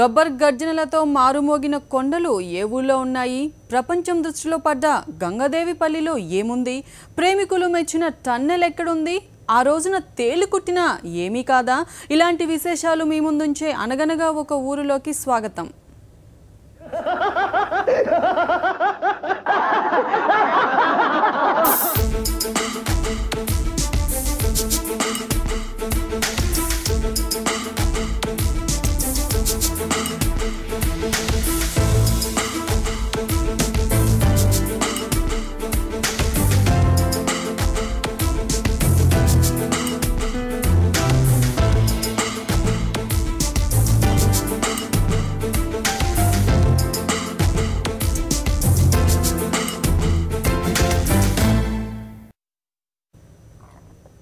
గబ్బర్ గర్జనలతో మారుమోగిన కొండలు ఏ ఊళ్ళో ఉన్నాయి? ప్రపంచం దృష్టిలో పడ్డ గంగదేవిపల్లిలో ఏముంది? ప్రేమికులు మెచ్చిన టన్నెల్ ఎక్కడుంది? ఆ రోజున తేలు కుట్టినా ఏమీ కాదా? ఇలాంటి విశేషాలు మీ ముందుంచే అనగనగా ఒక ఊరిలోకి స్వాగతం.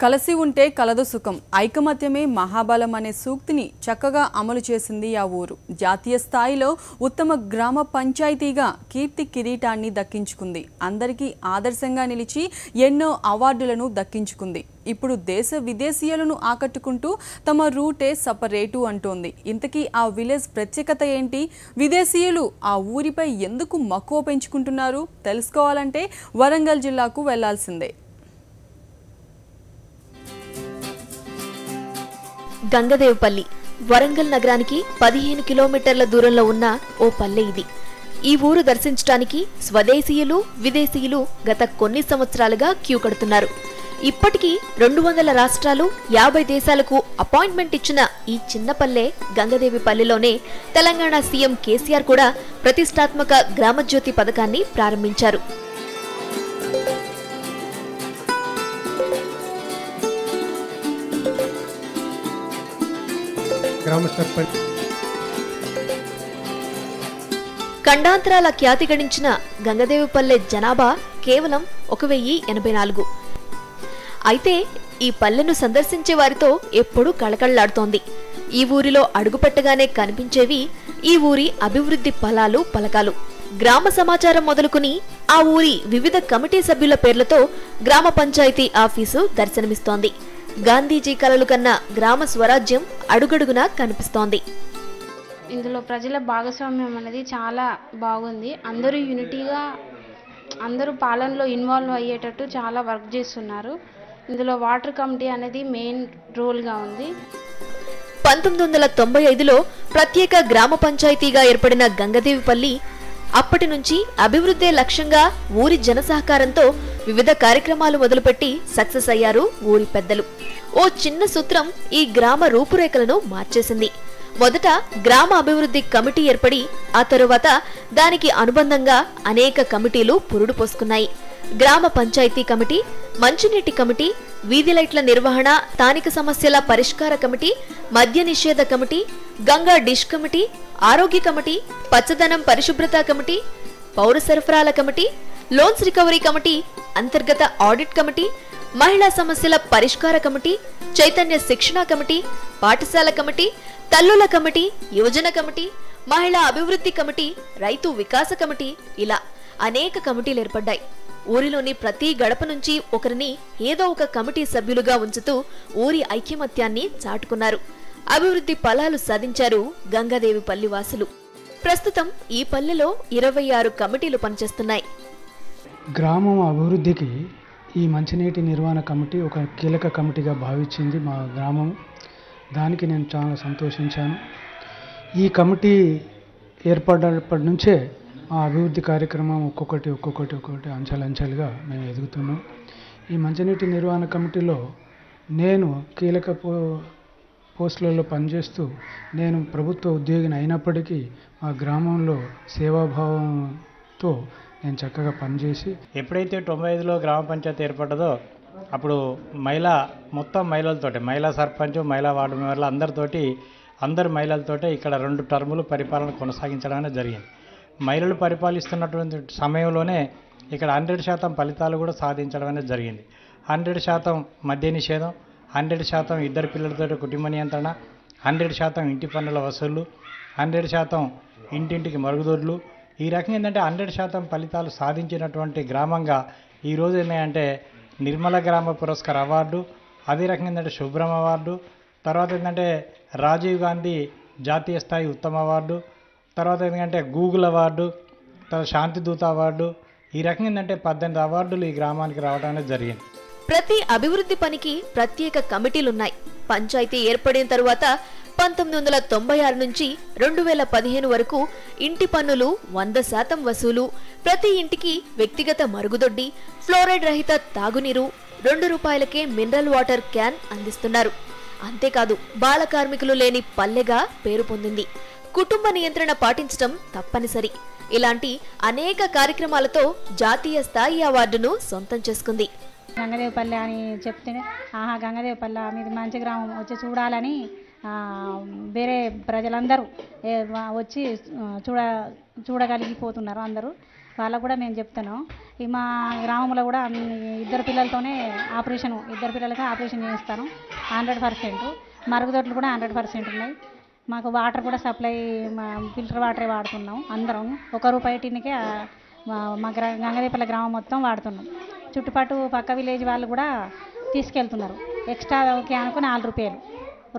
కలసి ఉంటే కలదు సుఖం, ఐకమత్యమే మహాబలం అనే సూక్తిని చక్కగా అమలు చేసింది ఆ ఊరు. జాతీయ స్థాయిలో ఉత్తమ గ్రామ పంచాయతీగా కీర్తి కిరీటాన్ని దక్కించుకుంది. అందరికీ ఆదర్శంగా నిలిచి ఎన్నో అవార్డులను దక్కించుకుంది. ఇప్పుడు దేశ విదేశీయులను ఆకట్టుకుంటూ తమ రూటే సపరేటు అంటోంది. ఇంతకీ ఆ విలేజ్ ప్రత్యేకత ఏంటి? విదేశీయులు ఆ ఊరిపై ఎందుకు మక్కువ పెంచుకుంటున్నారు? తెలుసుకోవాలంటే వరంగల్ జిల్లాకు వెళ్లాల్సిందే. గంగదేవిపల్లి వరంగల్ నగరానికి 15 కిలోమీటర్ల దూరంలో ఉన్న ఓ పల్లె ఇది. ఈ ఊరు దర్శించడానికి స్వదేశీయులు విదేశీయులు గత కొన్ని సంవత్సరాలుగా క్యూ కడుతున్నారు. ఇప్పటికీ 200 రాష్ట్రాలు 50 దేశాలకు అపాయింట్మెంట్ ఇచ్చిన ఈ చిన్న పల్లె గంగదేవిపల్లిలోనే తెలంగాణ సీఎం కేసీఆర్ కూడా ప్రతిష్టాత్మక గ్రామజ్యోతి పథకాన్ని ప్రారంభించారు. ఖండాంతరాల ఖ్యాతి గడించిన గంగదేవిపల్లె జనాభా కేవలం 1084. అయితే ఈ పల్లెను సందర్శించే వారితో ఎప్పుడూ కళకళలాడుతోంది. ఈ ఊరిలో అడుగుపెట్టగానే కనిపించేవి ఈ ఊరి అభివృద్ధి ఫలాలు పలకాలు. గ్రామ సమాచారం మొదలుకుని ఆ ఊరి వివిధ కమిటీ సభ్యుల పేర్లతో గ్రామ పంచాయతీ ఆఫీసు దర్శనమిస్తోంది. గాంధీజీ కలలు కన్న గ్రామ స్వరాజ్యం అడుగడుగునా కనిపిస్తోంది. ఇందులో ప్రజల భాగస్వామ్యం అనేది చాలా బాగుంది. అందరూ యూనిటీగా అందరూ పాలనలో ఇన్వాల్వ్ అయ్యేటట్టు చాలా వర్క్ చేస్తున్నారు. ఇందులో వాటర్ కమిటీ అనేది మెయిన్ రోల్గా ఉంది. 1995లో ప్రత్యేక గ్రామ పంచాయతీగా ఏర్పడిన గంగదేవిపల్లి అప్పటి నుంచి అభివృద్ధే లక్ష్యంగా ఊరి జనసహకారంతో వివిధ కార్యక్రమాలు మొదలుపెట్టి సక్సెస్ అయ్యారు ఊరి పెద్దలు. ఓ చిన్న సూత్రం ఈ గ్రామ రూపురేఖలను మార్చేసింది. మొదట గ్రామ అభివృద్ధి కమిటీ ఏర్పడి ఆ తరువాత దానికి అనుబంధంగా అనేక కమిటీలు పురుడు పోసుకున్నాయి. గ్రామ పంచాయతీ కమిటీ, మంచినీటి కమిటీ, వీధి లైట్ల నిర్వహణ, స్థానిక సమస్యల పరిష్కార కమిటీ, మద్య నిషేధ కమిటీ, గంగా డిష్ కమిటీ, ఆరోగ్య కమిటీ, పచ్చదనం పరిశుభ్రత కమిటీ, పౌర సరఫరాల కమిటీ, లోన్స్ రికవరీ కమిటీ, అంతర్గత ఆడిట్ కమిటీ, మహిళా సమస్యల పరిష్కార కమిటీ, చైతన్య శిక్షణ కమిటీ, పాఠశాల కమిటీ, తల్లుల కమిటీ, యువజన కమిటీ, మహిళా అభివృద్ధి కమిటీ, రైతు వికాస కమిటీ, ఇలా అనేక కమిటీలు ఏర్పడ్డాయి. ఊరిలోని ప్రతి గడప నుంచి ఒకరిని ఏదో ఒక కమిటీ సభ్యులుగా ఉంచుతూ ఊరి ఐక్యమత్యాన్ని చాటుకున్నారు. అభివృద్ధి ఫలాలు సాధించారు గంగాదేవిపల్లి వాసులు. ప్రస్తుతం ఈ పల్లెలో 26 కమిటీలు పనిచేస్తున్నాయి. గ్రామం అభివృద్ధికి ఈ మంచినీటి నిర్వహణ కమిటీ ఒక కీలక కమిటీగా భావించింది మా గ్రామం. దానికి నేను చాలా సంతోషించాను. ఈ కమిటీ ఏర్పడినప్పటి నుంచే ఆ అభివృద్ధి కార్యక్రమం ఒక్కొక్కటి అంచెలంచెలుగా మేము ఎదుగుతున్నాం. ఈ మంచినీటి నిర్వహణ కమిటీలో నేను కీలక పోస్టులలో పనిచేస్తూ నేను ప్రభుత్వ ఉద్యోగిని అయినప్పటికీ మా గ్రామంలో సేవాభావంతో నేను చక్కగా పనిచేసి ఎప్పుడైతే 95లో గ్రామ పంచాయతీ ఏర్పడ్డదో అప్పుడు మొత్తం మహిళలతోటి, మహిళా సర్పంచ్, మహిళా వార్డు మెంబర్లు అందరు మహిళలతోటే ఇక్కడ 2 టర్ములు పరిపాలన కొనసాగించడం అనేది జరిగింది. మహిళలు పరిపాలిస్తున్నటువంటి సమయంలోనే ఇక్కడ 100% ఫలితాలు కూడా సాధించడం అనేది జరిగింది. 100% మద్య నిషేధం, 100% ఇద్దరు పిల్లలతో కుటుంబ నియంత్రణ, 100% ఇంటి పన్నుల వసూళ్లు, 100% ఇంటింటికి మరుగుదొడ్లు. ఈ రకంగా ఏంటంటే 100% ఫలితాలు సాధించినటువంటి గ్రామంగా ఈరోజు ఏంటంటే నిర్మల గ్రామ పురస్కార అవార్డు, అదే రకంగా ఏంటంటే శుభ్రం అవార్డు, తర్వాత ఏంటంటే రాజీవ్ గాంధీ జాతీయ స్థాయి ఉత్తమ అవార్డు, తర్వాత ఎందుకంటే గూగుల్ అవార్డు, తర్వాత శాంతిదూత అవార్డు, ఈ రకంగా ఏంటంటే 18 అవార్డులు ఈ గ్రామానికి రావడం అనేది జరిగింది. ప్రతి అభివృద్ధి పనికి ప్రత్యేక కమిటీలున్నాయి. పంచాయతీ ఏర్పడిన తరువాత 1996 నుంచి 2015 వరకు ఇంటి పన్నులు 100% వసూలు, ప్రతి ఇంటికి వ్యక్తిగత మరుగుదొడ్డి, ఫ్లోరైడ్ రహిత తాగునీరు, ₹2కే మినరల్ వాటర్ క్యాన్ అందిస్తున్నారు. అంతేకాదు బాల కార్మికులు లేని పల్లెగా పేరు పొందింది. కుటుంబ నియంత్రణ పాటించడం తప్పనిసరి. ఇలాంటి అనేక కార్యక్రమాలతో జాతీయ స్థాయి అవార్డును సొంతం చేసుకుంది. గంగదేవపల్లి అని చెప్తేనే ఆహా గంగదేవపల్లి మీది మంచి గ్రామం వచ్చి చూడాలని వేరే ప్రజలందరూ వచ్చి చూడగలిగిపోతున్నారు. అందరూ వాళ్ళకు కూడా మేము చెప్తున్నాం. ఈ మా గ్రామంలో కూడా ఇద్దరు పిల్లలకి ఆపరేషన్ చేయిస్తాను 100%. మరుగుదొడ్లు కూడా 100% ఉన్నాయి. మాకు వాటర్ కూడా సప్లై ఫిల్టర్ వాటరే వాడుతున్నాం. అందరం ₹1 టిన్నుకే మా గంగదేవపల్లి గ్రామం మొత్తం వాడుతున్నాం. చుట్టుపక్కల పక్క విలేజ్ వాళ్ళు కూడా తీసుకెళ్తున్నారు. ఎక్స్ట్రా క్యాన్కు ₹4,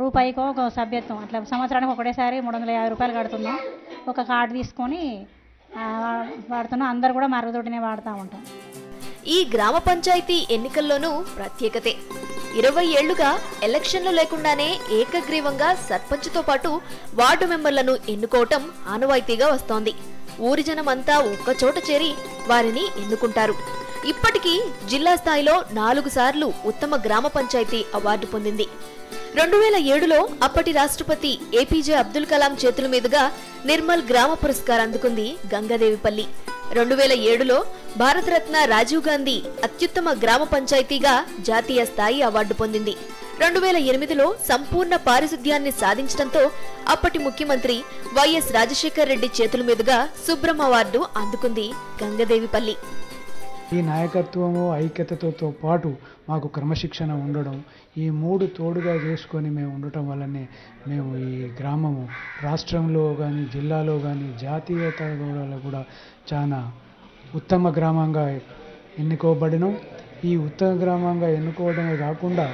రూపాయికో ఒక సభ్యత్వం, అట్లా సంవత్సరానికి ఒకటేసారి ₹350 కడుతున్నాం. ఒక కార్డు తీసుకొని వాడుతున్నాం. అందరు కూడా మరుగుదొడ్డినే వాడుతూ ఉంటాం. ఈ గ్రామ పంచాయతీ ఎన్నికల్లోనూ ప్రత్యేకతే. 20 ఏళ్లుగా ఎలక్షన్లు లేకుండానే ఏకగ్రీవంగా సర్పంచ్తో పాటు వార్డు మెంబర్లను ఎన్నుకోవటం ఆనవాయితీగా వస్తోంది. ఊరి జనమంతా ఒక్కచోట చేరి వారిని ఎన్నుకుంటారు. ఇప్పటికీ జిల్లా స్థాయిలో 4 సార్లు ఉత్తమ గ్రామ పంచాయతీ అవార్డు పొందింది. 2007లో అప్పటి రాష్ట్రపతి ఏపీజే అబ్దుల్ కలాం చేతుల మీదుగా నిర్మల్ గ్రామ పురస్కారం అందుకుంది గంగదేవిపల్లి. 2007లో భారతరత్న రాజీవ్ గాంధీ అత్యుత్తమ గ్రామ పంచాయతీగా జాతీయ స్థాయి అవార్డు పొందింది. 2008లో సంపూర్ణ పారిశుద్ధ్యాన్ని సాధించడంతో అప్పటి ముఖ్యమంత్రి వైఎస్ రాజశేఖర్ రెడ్డి చేతుల మీదుగా శుభ్రం అవార్డు అందుకుంది గంగదేవిపల్లి. ఈ నాయకత్వము ఐక్యతతో పాటు మాకు క్రమశిక్షణ ఉండడం, ఈ 3 తోడుగా చేసుకొని మేము ఉండటం వల్లనే మేము ఈ గ్రామము రాష్ట్రంలో కానీ జిల్లాలో కానీ జాతీయత కూడా చాలా ఉత్తమ గ్రామంగా ఎన్నుకోబడినాం. ఈ ఉత్తమ గ్రామంగా ఎన్నుకోవడమే కాకుండా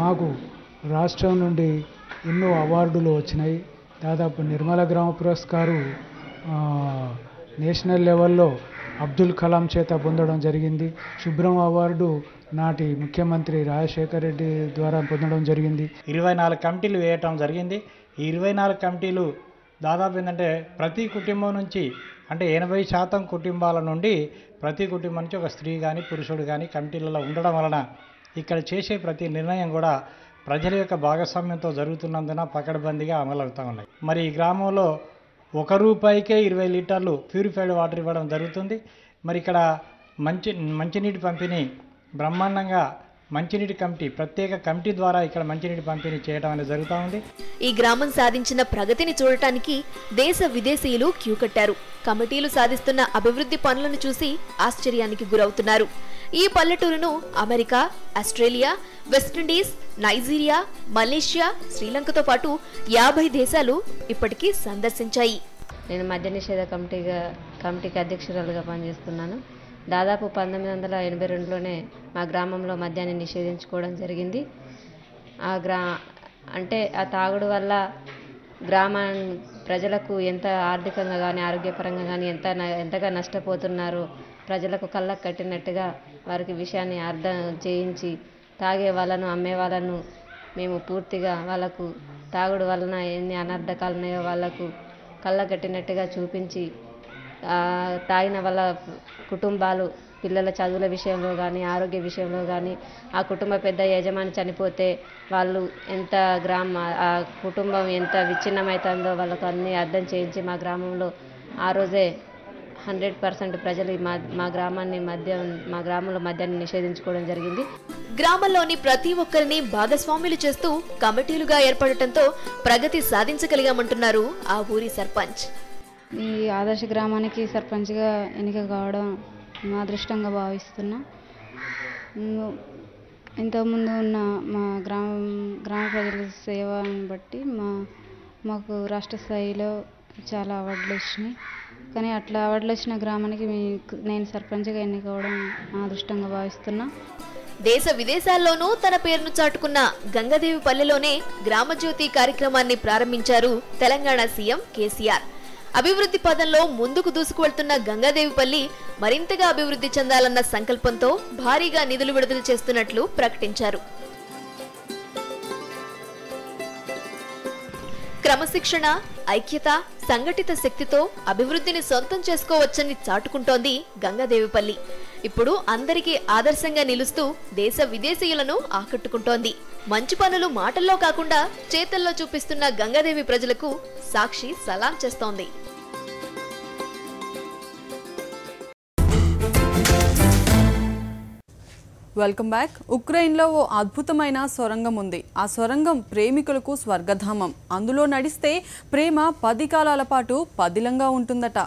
మాకు రాష్ట్రం నుండి ఎన్నో అవార్డులు వచ్చినాయి. దాదాపు నిర్మల గ్రామ పురస్కారం నేషనల్ లెవెల్లో అబ్దుల్ కలాం చేత పొందడం జరిగింది. శుభ్రం అవార్డు నాటి ముఖ్యమంత్రి రాజశేఖర్ రెడ్డి ద్వారా పొందడం జరిగింది. 24 కమిటీలు వేయటం జరిగింది. ఈ 24 కమిటీలు దాదాపు ఏంటంటే ప్రతి కుటుంబం నుంచి అంటే 80% కుటుంబాల నుండి ప్రతి కుటుంబం నుంచి ఒక స్త్రీ కానీ పురుషుడు కానీ కమిటీలలో ఉండడం వలన ఇక్కడ చేసే ప్రతి నిర్ణయం కూడా ప్రజల యొక్క భాగస్వామ్యంతో జరుగుతున్నందున పకడ్బందీగా అమలవుతూ ఉన్నాయి. మరి ఈ గ్రామంలో ₹1కే 20 లీటర్లు ప్యూరిఫైడ్ వాటర్ ఇవ్వడం జరుగుతుంది. మరి ఇక్కడ మంచినీటి పంపిణీ బ్రహ్మాండంగా మంచినీటి కమిటీ ప్రత్యేక కమిటీ ద్వారా ఇక్కడ మంచినీటి పంపిణీ చేయడం అనేది జరుగుతూ ఉంది. ఈ గ్రామం సాధించిన ప్రగతిని చూడటానికి దేశ విదేశీయులు క్యూ కట్టారు. కమిటీలు సాధిస్తున్న అభివృద్ధి పనులను చూసి ఆశ్చర్యానికి గురవుతున్నారు. ఈ పల్లెటూరును America, Australia, West Indies, Nigeria, Malaysia, శ్రీలంకతో పాటు 50 దేశాలు ఇప్పటికీ సందర్శించాయి. నేను మద్య నిషేధ కమిటీకి అధ్యక్షురాలుగా పనిచేస్తున్నాను. దాదాపు 1982లోనే మా గ్రామంలో మద్యాన్ని నిషేధించుకోవడం జరిగింది. అంటే ఆ తాగుడు వల్ల ప్రజలకు ఎంత ఆర్థికంగా కానీ ఆరోగ్యపరంగా కానీ ఎంతగా నష్టపోతున్నారో ప్రజలకు కళ్ళకు కట్టినట్టుగా వారికి విషయాన్ని అర్థం చేయించి తాగే వాళ్ళను అమ్మే వాళ్ళను మేము పూర్తిగా వాళ్ళకు తాగుడు వలన ఎన్ని అనర్థకాలు ఉన్నాయో వాళ్ళకు కళ్ళకు కట్టినట్టుగా చూపించి తాగిన వాళ్ళ కుటుంబాలు పిల్లల చదువుల విషయంలో కానీ ఆరోగ్య విషయంలో కానీ ఆ కుటుంబ పెద్ద యజమాని చనిపోతే వాళ్ళు ఆ కుటుంబం ఎంత విచ్ఛిన్నమవుతుందో వాళ్ళకు అన్నీ అర్థం చేయించి మా గ్రామంలో ఆ రోజే 100% ప్రజలు మా గ్రామంలో మద్యాన్ని నిషేధించుకోవడం జరిగింది. గ్రామంలోని ప్రతి ఒక్కరిని భాగస్వాములు చేస్తూ కమిటీలుగా ఏర్పడటంతో ప్రగతి సాధించగలిగామంటున్నారు ఆ ఊరి సర్పంచ్. ఈ ఆదర్శ గ్రామానికి సర్పంచ్గా ఎన్నిక కావడం మా అదృష్టంగా భావిస్తున్నా. ఇంతకుముందు ఉన్న మా గ్రామ ప్రజల సేవను బట్టి మాకు రాష్ట్ర స్థాయిలో చాలా అవార్డులు వచ్చినాయి. కానీ అట్లా అవార్డులు వచ్చిన గ్రామానికి నేను సర్పంచ్గా ఎన్నికవడం నా అదృష్టంగా భావిస్తున్నా. దేశ విదేశాల్లోనూ తన పేరును చాటుకున్న గంగదేవిపల్లిలోనే గ్రామజ్యోతి కార్యక్రమాన్ని ప్రారంభించారు తెలంగాణ సీఎం కేసీఆర్. అభివృద్ధి పదంలో ముందుకు దూసుకువెళ్తున్న గంగాదేవిపల్లి మరింతగా అభివృద్ధి చెందాలన్న సంకల్పంతో భారీగా నిధులు విడుదల చేస్తున్నట్లు ప్రకటించారు. క్రమశిక్షణ, ఐక్యత, సంఘటిత శక్తితో అభివృద్ధిని సొంతం చేసుకోవచ్చని చాటుకుంటోంది గంగాదేవిపల్లి. ఇప్పుడు అందరికీ ఆదర్శంగా నిలుస్తూ దేశ విదేశీయులను ఆకట్టుకుంటోంది. మంచి పనులు మాటల్లో కాకుండా చేతల్లో చూపిస్తున్న గంగాదేవి ప్రజలకు సాక్షి సలాం చేస్తోంది. Welcome back. ఉక్రెయిన్లో ఓ అద్భుతమైన సొరంగం ఉంది. ఆ సొరంగం ప్రేమికులకు స్వర్గధామం. అందులో నడిస్తే ప్రేమ 10 కాలాల పాటు పదిలంగా ఉంటుందట.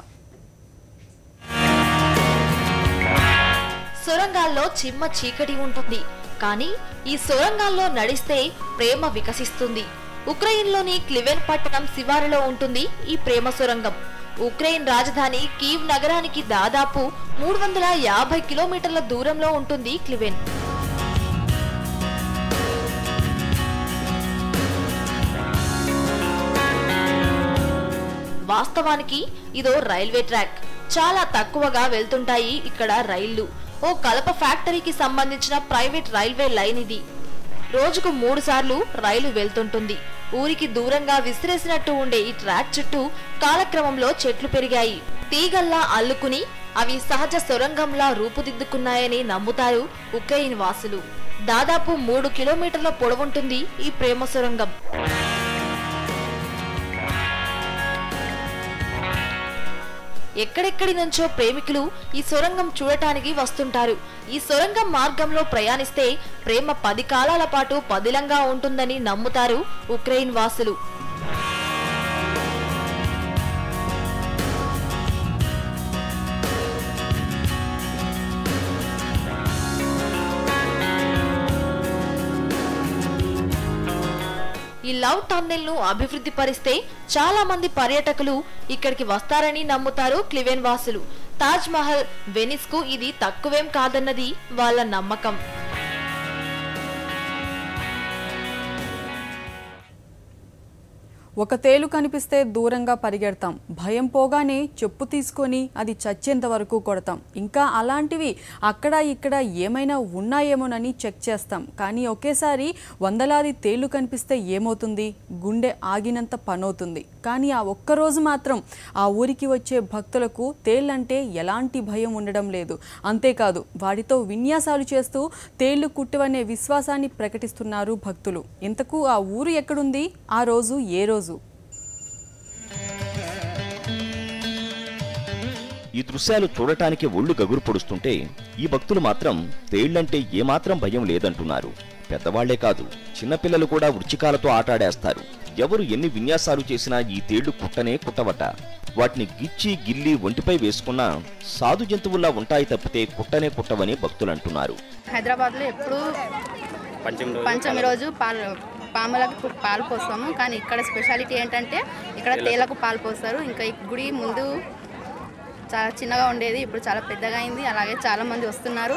సొరంగాల్లో చిమ్మ చీకటి ఉంటుంది, కానీ ఈ సొరంగాల్లో నడిస్తే ప్రేమ వికసిస్తుంది. ఉక్రెయిన్లోని క్లివెన్ పట్టణం శివారులో ఉంటుంది ఈ ప్రేమ సొరంగం. ఉక్రెయిన్ రాజధాని కీవ్ నగరానికి దాదాపు 350 కిలోమీటర్ల దూరంలో ఉంటుంది క్లివెన్. వాస్తవానికి ఇదో రైల్వే ట్రాక్. చాలా తక్కువగా వెళ్తుంటాయి ఇక్కడ రైళ్లు. ఓ కలప ఫ్యాక్టరీకి సంబంధించిన ప్రైవేట్ రైల్వే లైన్ ఇది. రోజుకు 3 సార్లు రైలు వెళ్తుంటుంది. ఊరికి దూరంగా విసిరేసినట్టు ఉండే ఈ ట్రాక్ చుట్టూ కాలక్రమంలో చెట్లు పెరిగాయి. తీగల్లా అల్లుకుని అవి సహజ సొరంగంలా రూపుదిద్దుకున్నాయని నమ్ముతారు ఉక్రెయిన్ వాసులు. దాదాపు 3 కిలోమీటర్ల పొడవుంటుంది ఈ ప్రేమ సొరంగం. ఎక్కడెక్కడి నుంచో ప్రేమికులు ఈ సొరంగం చూడటానికి వస్తుంటారు. ఈ సొరంగం మార్గంలో ప్రయాణిస్తే ప్రేమ 10 కాలాల పాటు పదిలంగా ఉంటుందని నమ్ముతారు ఉక్రెయిన్ వాసులు. ఈ లవ్ టన్నెల్ ను అభివృద్ధి పరిస్తే చాలా మంది పర్యాటకులు ఇక్కడికి వస్తారని నమ్ముతారు క్లివెన్ వాసులు. తాజ్ మహల్, వెనిస్ కు ఇది తక్కువేం కాదన్నది వాళ్ళ నమ్మకం. ఒక తేలు కనిపిస్తే దూరంగా పరిగెడతాం. భయం పోగానే చెప్పు తీసుకొని అది చచ్చేంత వరకు కొడతాం. ఇంకా అలాంటివి అక్కడ ఇక్కడ ఏమైనా ఉన్నాయేమోనని చెక్ చేస్తాం. కానీ ఒకేసారి వందలాది తేళ్లు కనిపిస్తే ఏమవుతుంది? గుండె ఆగినంత పనవుతుంది. కానీ ఆ ఒక్కరోజు మాత్రం ఆ ఊరికి వచ్చే భక్తులకు తేళ్లంటే ఎలాంటి భయం ఉండడం లేదు. అంతేకాదు, వాటితో విన్యాసాలు చేస్తూ తేళ్లు కుట్టవనే విశ్వాసాన్ని ప్రకటిస్తున్నారు భక్తులు. ఇంతకు ఆ ఊరు ఎక్కడుంది? ఆ రోజు ఏ రోజు? ఈ దృశ్యాలు చూడటానికి ఒళ్ళు గగురు పొడుస్తుంటే ఈ భక్తులు మాత్రం తేళ్లంటే ఏమాత్రం భయం లేదంటున్నారు. పెద్దవాళ్లే కాదు, చిన్నపిల్లలు కూడా వృచ్చికాలతో ఆటాడేస్తారు. ఎవరు ఎన్ని విన్యాసాలు చేసినా ఈ తేళ్లు కుట్టనే కుట్టవట. వాటిని గిచ్చి గిల్లి ఒంటిపై వేసుకున్నా సాధు జంతువుల్లా ఉంటాయి తప్పితే కుట్టనే కుట్టవని భక్తులంటున్నారు. హైదరాబాద్లో ఎప్పుడు పంచమి రోజు పాములకు పాలు పోస్తాము, కానీ ఇక్కడ స్పెషాలిటీ ఏంటంటే ఇక్కడ తేలకు పాలు పోస్తారు. ఇంకా ఈ గుడి ముందు చాలా చిన్నగా ఉండేది, ఇప్పుడు చాలా పెద్దగా అయింది. అలాగే చాలామంది వస్తున్నారు,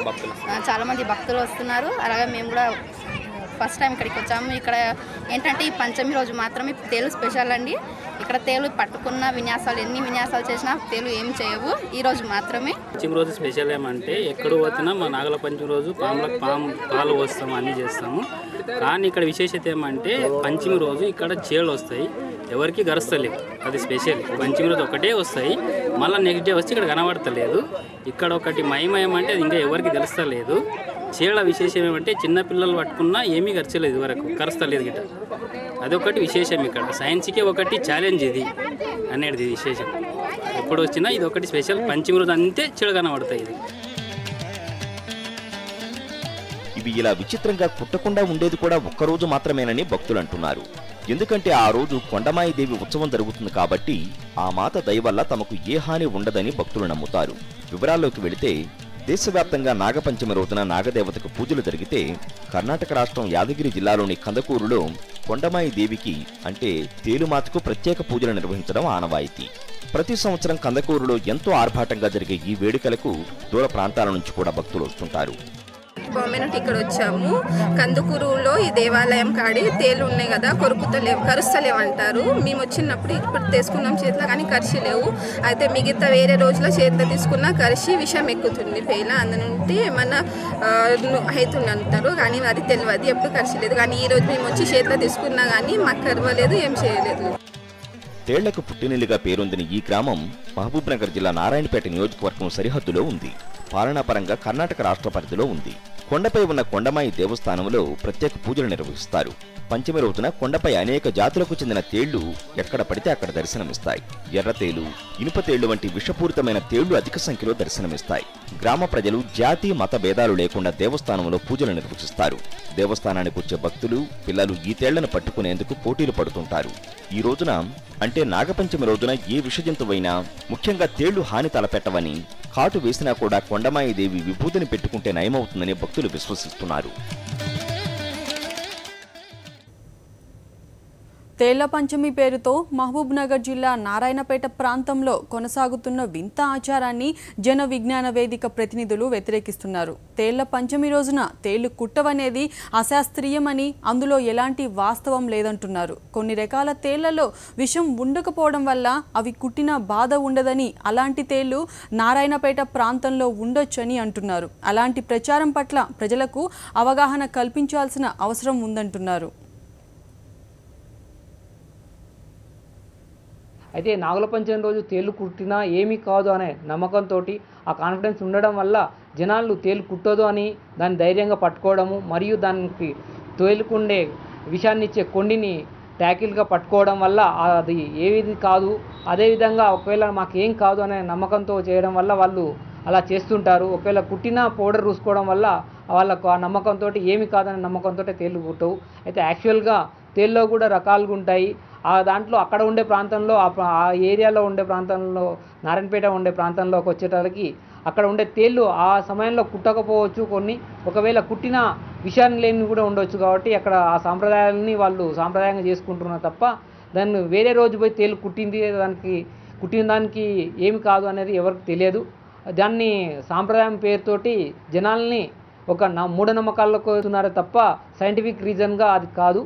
చాలామంది భక్తులు వస్తున్నారు. అలాగే మేము కూడా ఫస్ట్ టైం ఇక్కడికి వచ్చాము. ఇక్కడ ఏంటంటే ఈ పంచమి రోజు మాత్రమే తేలు స్పెషల్ అండి. ఇక్కడ తేలు పట్టుకున్న విన్యాసాలు, ఎన్ని విన్యాసాలు చేసినా తేలు ఏమి చేయవు. ఈ రోజు మాత్రమే. పంచమి రోజు స్పెషల్ ఏమంటే ఎక్కడ పోతున్నా మా నాగల పంచమి రోజు పాలు పోస్తాము, అన్నీ చేస్తాము. కానీ ఇక్కడ విశేషత ఏమంటే పంచమి రోజు ఇక్కడ చేళ్ళు వస్తాయి, ఎవరికి గరుస్తలేవు. అది స్పెషల్. పంచమి రోజు ఒకటే వస్తాయి, మళ్ళీ నెక్స్ట్ డే వచ్చి ఇక్కడ కనబడతలేదు. ఇక్కడ ఒకటి మహిమ అంటే అది ఇంకా ఎవరికి తెలుస్తలేదు. చీళ్ళ విశేషం ఏమంటే చిన్నపిల్లలు పట్టుకున్నా ఏమీ గరచలేదు, వరకు కరుస్తలేదు గిట్ట. అదొకటి విశేషం. ఇక్కడ సైన్స్కే ఒకటి ఛాలెంజ్ ఇది అనేది విశేషం. ఎప్పుడు వచ్చినా ఇది ఒకటి స్పెషల్. పంచమి రోజు అంతే చీడ కనబడతాయి. ఇది ఇవి ఇలా విచిత్రంగా కుట్టకుండా ఉండేది కూడా ఒక్కరోజు మాత్రమేనని భక్తులు అంటున్నారు. ఎందుకంటే ఆ రోజు కొండమాయి దేవి ఉత్సవం జరుగుతుంది కాబట్టి ఆ మాత దయ వల్ల తమకు ఏ హాని ఉండదని భక్తులు నమ్ముతారు. వివరాల్లోకి వెళితే దేశవ్యాప్తంగా నాగపంచమి రోజున నాగదేవతకు పూజలు జరిగితే కర్ణాటక రాష్ట్రం యాదగిరి జిల్లాలోని కందకూరులో కొండమాయి దేవికి అంటే తేలుమాతకు ప్రత్యేక పూజలు నిర్వహించడం ఆనవాయితీ. ప్రతి సంవత్సరం కందకూరులో ఎంతో ఆర్భాటంగా జరిగే ఈ వేడుకలకు దూర ప్రాంతాల నుంచి కూడా భక్తులు వస్తుంటారు. మనకి బాంబే నుండి ఇక్కడ వచ్చాము. కందుకూరులో ఈ దేవాలయం కాడి తేలు ఉన్నాయి కదా, కరుస్తలేవు అంటారు. మేము వచ్చినప్పుడు ఇప్పుడు తీసుకున్నాం చేతిలో, కానీ కరిచి లేవు. అయితే మిగతా వేరే రోజులో చేతిలో తీసుకున్న కరిచి విషం ఎక్కుతుంది పేల, అందునుండి ఏమన్నా అవుతుంది అంటారు. కానీ అది తెలియదు, ఎప్పుడు కరిచలేదు. కానీ ఈ రోజు మేము వచ్చి చేతిలో తీసుకున్నా కానీ మాకు కరవలేదు, ఏం చేయలేదు. తేళ్లకు పుట్టినిల్లుగా పేరొందిన ఈ గ్రామం మహబూబ్ నగర్ జిల్లా నారాయణపేట నియోజకవర్గం సరిహద్దులో ఉంది. పాలనాపరంగా కర్ణాటక రాష్ట్ర పరిధిలో ఉంది. కొండపై ఉన్న కొండమాయి దేవస్థానంలో ప్రత్యేక పూజలు నిర్వహిస్తారు. పంచమి రోజున కొండపై అనేక జాతులకు చెందిన తేళ్లు ఎక్కడ పడితే అక్కడ దర్శనమిస్తాయి. ఎర్రతేళ్లు, ఇనుపతేళ్లు వంటి విషపూరితమైన తేళ్లు అధిక సంఖ్యలో దర్శనమిస్తాయి. గ్రామ ప్రజలు జాతి మత భేదాలు లేకుండా దేవస్థానంలో పూజలు నిర్వహిస్తారు. దేవస్థానానికి వచ్చే భక్తులు, పిల్లలు ఈ తేళ్లను పట్టుకునేందుకు పోటీలు పడుతుంటారు. ఈ రోజున అంటే నాగపంచమి రోజున ఏ విషజంతువైనా, ముఖ్యంగా తేళ్లు హాని తలపెట్టవని, కాటు వేసినా కూడా కొండమాయి దేవి విభూతిని పెట్టుకుంటే నయమవుతుందని భక్తులు విశ్వసిస్తున్నారు. తేళ్ల పంచమి పేరుతో మహబూబ్ నగర్ జిల్లా నారాయణపేట ప్రాంతంలో కొనసాగుతున్న వింత ఆచారాన్ని జన విజ్ఞాన వేదిక ప్రతినిధులు వ్యతిరేకిస్తున్నారు. తేళ్ల పంచమి రోజున తేళ్లు కుట్టవనేది అశాస్త్రీయమని, అందులో ఎలాంటి వాస్తవం లేదంటున్నారు. కొన్ని రకాల తేళ్లలో విషం ఉండకపోవడం వల్ల అవి కుట్టిన బాధ ఉండదని, అలాంటి తేళ్లు నారాయణపేట ప్రాంతంలో ఉండొచ్చని అంటున్నారు. అలాంటి ప్రచారం పట్ల ప్రజలకు అవగాహన కల్పించాల్సిన అవసరం ఉందంటున్నారు. అయితే నాగుల పంచమి రోజు తేలు కుట్టినా ఏమీ కాదు అనే నమ్మకంతో, ఆ కాన్ఫిడెన్స్ ఉండడం వల్ల జనాలు తేలు కుట్టదు అని దాన్ని ధైర్యంగా పట్టుకోవడము, మరియు దానికి తేలుకుండే విషాన్ని ఇచ్చే కొండిని ట్యాకిల్గా పట్టుకోవడం వల్ల అది ఏది కాదు, అదేవిధంగా ఒకవేళ మాకేం కాదు అనే నమ్మకంతో చేయడం వల్ల వాళ్ళు అలా చేస్తుంటారు. ఒకవేళ కుట్టిన పౌడర్ పూసుకోవడం వల్ల వాళ్ళకు ఆ నమ్మకంతో ఏమి కాదనే నమ్మకంతో తేలు కుట్టవు. అయితే యాక్చువల్గా తేల్లో కూడా రకాలుగా ఉంటాయి. ఆ దాంట్లో అక్కడ ఉండే ప్రాంతంలో, ఆ ఏరియాలో ఉండే ప్రాంతంలో, నారాయణపేట ఉండే ప్రాంతంలోకి వచ్చేటప్పటికి అక్కడ ఉండే తేళ్ళు ఆ సమయంలో కుట్టకపోవచ్చు, కొన్ని ఒకవేళ కుట్టిన విషయాన్ని లేని కూడా ఉండొచ్చు. కాబట్టి అక్కడ ఆ సాంప్రదాయాలని వాళ్ళు సాంప్రదాయంగా చేసుకుంటున్నారు తప్ప, దాన్ని వేరే రోజు పోయి తేలు కుట్టింది కుట్టిన దానికి ఏమి కాదు అనేది ఎవరికి తెలియదు. దాన్ని సాంప్రదాయం పేరుతోటి జనాల్ని ఒక మూఢనమ్మకాలకు వస్తున్నారే తప్ప సైంటిఫిక్ రీజన్గా అది కాదు.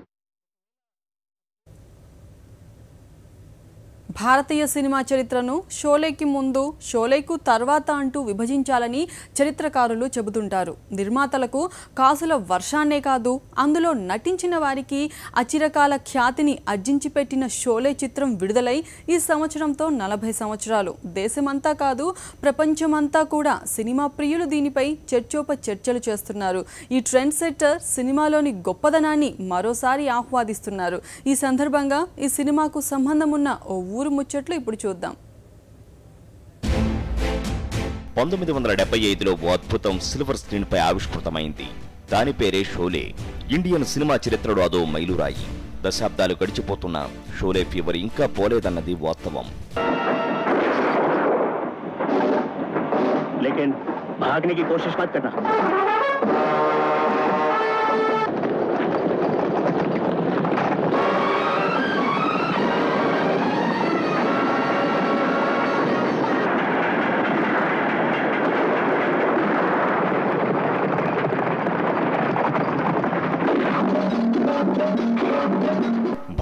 భారతీయ సినిమా చరిత్రను షోలేకి ముందు, షోలేకు తర్వాత అంటూ విభజించాలని చరిత్రకారులు చెబుతుంటారు. నిర్మాతలకు కాసుల వర్షాన్నే కాదు, అందులో నటించిన వారికి అచిరకాల ఖ్యాతిని అర్జించి పెట్టిన షోలే చిత్రం విడుదలై ఈ సంవత్సరంతో 40 సంవత్సరాలు. దేశమంతా కాదు, ప్రపంచమంతా కూడా సినిమా ప్రియులు దీనిపై చర్చోపచర్చలు చేస్తున్నారు. ఈ ట్రెండ్ సెట్టర్ సినిమాలోని గొప్పదనాన్ని మరోసారి ఆహ్వాదిస్తున్నారు. ఈ సందర్భంగా ఈ సినిమాకు సంబంధం ఉన్న ఓ ఊరు ముచ్చట్లు ఇప్పుడు చూద్దాం. 1975లో ఓ అద్భుతం సిల్వర్ స్క్రీన్ పై ఆవిష్కృతమైంది. దాని పేరే షోలే. ఇండియన్ సినిమా చరిత్రలో అదో మైలురాయి. దశాబ్దాలు గడిచిపోతున్న షోలే ఫీవర్ ఇంకా పోలేదన్నది వాస్తవం. లేకిన్ భాగనే की कोशिश मत करना.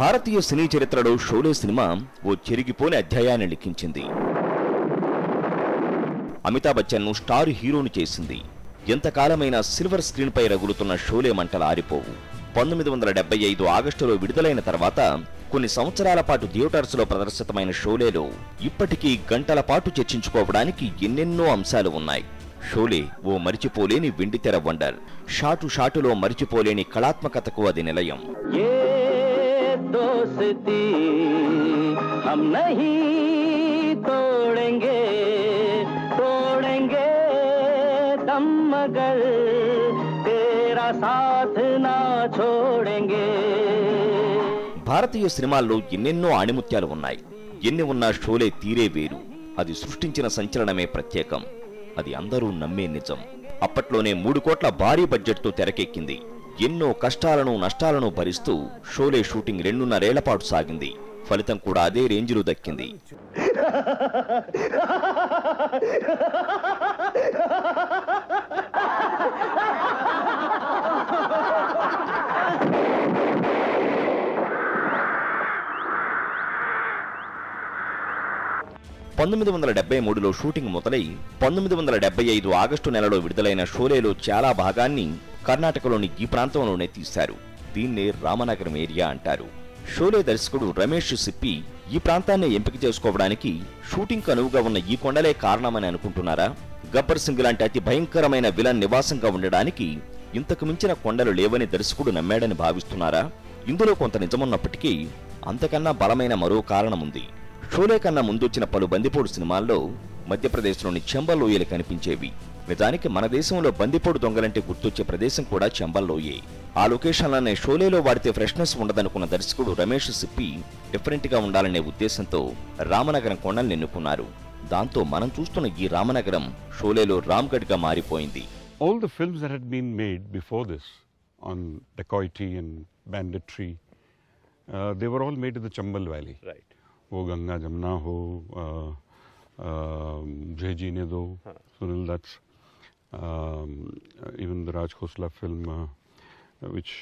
భారతీయ సినీ చరిత్రలో షోలే సినిమా ఓ చెరిగిపోని అధ్యాయాన్ని లిఖించింది. అమితాబ్ బచ్చన్ను స్టార్ హీరోను చేసింది. ఎంతకాలమైనా సిల్వర్ స్క్రీన్ పై రగులుతున్న షోలే మంటలు ఆరిపోవు. 1975 ఆగస్టులో విడుదలైన తర్వాత కొన్ని సంవత్సరాల పాటు థియేటర్స్లో ప్రదర్శితమైన షోలేలో ఇప్పటికీ గంటల పాటు చర్చించుకోవడానికి ఎన్నెన్నో అంశాలు ఉన్నాయి. షోలే ఓ మరిచిపోలేని వెండితెర వండర్. షాటులో మరిచిపోలేని కళాత్మకతకు అది నిలయం. दोस्ती हम नहीं तोड़ेंगे तोड़ेंगे दम मगर तेरा साथ ना छोड़ेंगे. భారతీయ సినిమాల్లో ఎన్నెన్నో ఆణిముత్యాలు ఉన్నాయి. ఎన్ని ఉన్నా షోలే తీరే వేరు. అది సృష్టించిన సంచలనమే ప్రత్యేకం. అది అందరూ నమ్మే నిజం. అప్పట్లోనే 3 కోట్ల భారీ బడ్జెట్తో తెరకెక్కింది. ఎన్నో కష్టాలను నష్టాలను భరిస్తూ షోలే షూటింగ్ 2.5 ఏళ్ల పాటు సాగింది. ఫలితం కూడా అదే రేంజ్లో దక్కింది. లో షూటింగ్ మొదలై 1975 ఆగస్టు నెలలో విడుదలైన షోలేలో చాలా భాగాన్ని కర్ణాటకలోని ఈ ప్రాంతంలోనే తీశారు. దీన్నే రామనగరం ఏరియా అంటారు. షోలే దర్శకుడు రమేష్ సిప్పి ఈ ప్రాంతాన్ని ఎంపిక చేసుకోవడానికి షూటింగ్ అనువుగా ఉన్న ఈ కొండలే కారణమని అనుకుంటున్నారా? గబ్బర్ సింగ్ లాంటి అతి భయంకరమైన విలన్ నివాసంగా ఉండడానికి ఇంతకు మించిన కొండలు లేవని దర్శకుడు నమ్మాడని భావిస్తున్నారా? ఇందులో కొంత నిజమున్నప్పటికీ అంతకన్నా బలమైన మరో కారణముంది. షోలే కన్నా ముందొచ్చిన పలు బందిపోడు సినిమాల్లో మధ్యప్రదేశ్లోని చంబల్ లోయలు కనిపించేవి. నిజానికి మన దేశంలో బందిపోడు దొంగలంటే గుర్తొచ్చే ప్రదేశం కూడా చంబల్ లోయే. ఆ లొకేషన్లనే షోలేలో వాడితే ఫ్రెష్నెస్ ఉండదనుకున్న దర్శకుడు రమేష్ సిప్పి డిఫరెంట్ గా ఉండాలనే ఉద్దేశంతో రామనగరం కొండల్ని ఎన్నుకున్నారు. దాంతో మనం చూస్తున్న ఈ రామనగరం షోలేలో రామ్గఢ్ గా మారిపోయింది. All the films that had been made before this on dacoity and banditry, they were all made in the Chambal Valley. Right. वो गंगा जमुना हो, जय जी ने दो, Sunil Dutt's, even the Raj Khosla film, which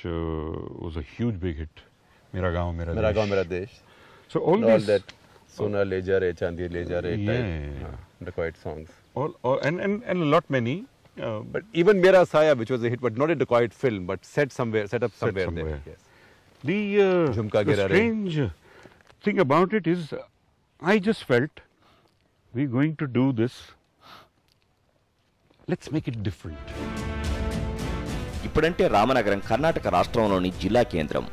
was a huge big hit, Mera Gaon Mera Desh. So all these, that Sona Le Ja Re Chandi Le Ja Re type, dacoit songs. All and a lot many. But even Mera Saya, which was a hit, but not a dacoit film, but set up somewhere there. Yes. The strange thing about it is, I just felt we're going to do this. Let's make it different. ఇప్పుడంటే రామనగరం కర్ణాటక రాష్ట్రంలోని జిల్లా కేంద్రం.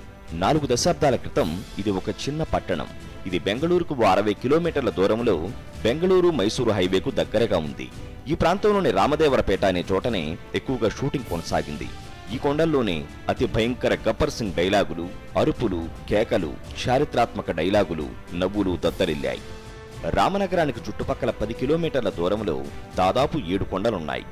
4 దశాబ్దాల క్రితం ఇది ఒక చిన్న పట్టణం. ఇది బెంగళూరుకు 60 కిలోమీటర్ల దూరంలో బెంగళూరు మైసూరు హైవేకు దగ్గరగా ఉంది. ఈ ప్రాంతంలోని రామదేవరపేట అనే చోటనే ఎక్కువగా షూటింగ్ కొనసాగింది. ఈ కొండల్లోనే అతి భయంకర గబ్బర్ సింగ్ డైలాగులు, అరుపులు, కేకలు, చారిత్రాత్మక డైలాగులు, నవ్వులు దద్దరిల్లాయి. రామనగరానికి చుట్టుపక్కల 10 కిలోమీటర్ల దూరంలో దాదాపు 7 కొండలున్నాయి.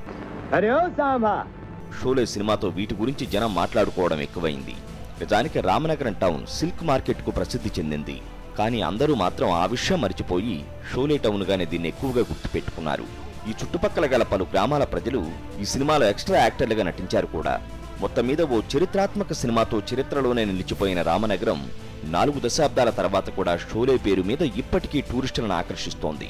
షోలే సినిమాతో వీటి గురించి జనం మాట్లాడుకోవడం ఎక్కువైంది. నిజానికి రామనగరం టౌన్ సిల్క్ మార్కెట్ కు ప్రసిద్ధి చెందింది. కానీ అందరూ మాత్రం ఆ విషయం మరిచిపోయి షోలే టౌన్ గానే దీన్ని ఎక్కువగా గుర్తుపెట్టుకున్నారు. ఈ చుట్టుపక్కల గల పలు గ్రామాల ప్రజలు ఈ సినిమాలో ఎక్స్ట్రా యాక్టర్లుగా నటించారు కూడా. మొత్తం మీద ఓ చరిత్రాత్మక సినిమాతో చరిత్రలోనే నిలిచిపోయిన రామనగరం 4 దశాబ్దాల తర్వాత కూడా షోలే పేరు మీద ఇప్పటికీ టూరిస్టులను ఆకర్షిస్తోంది.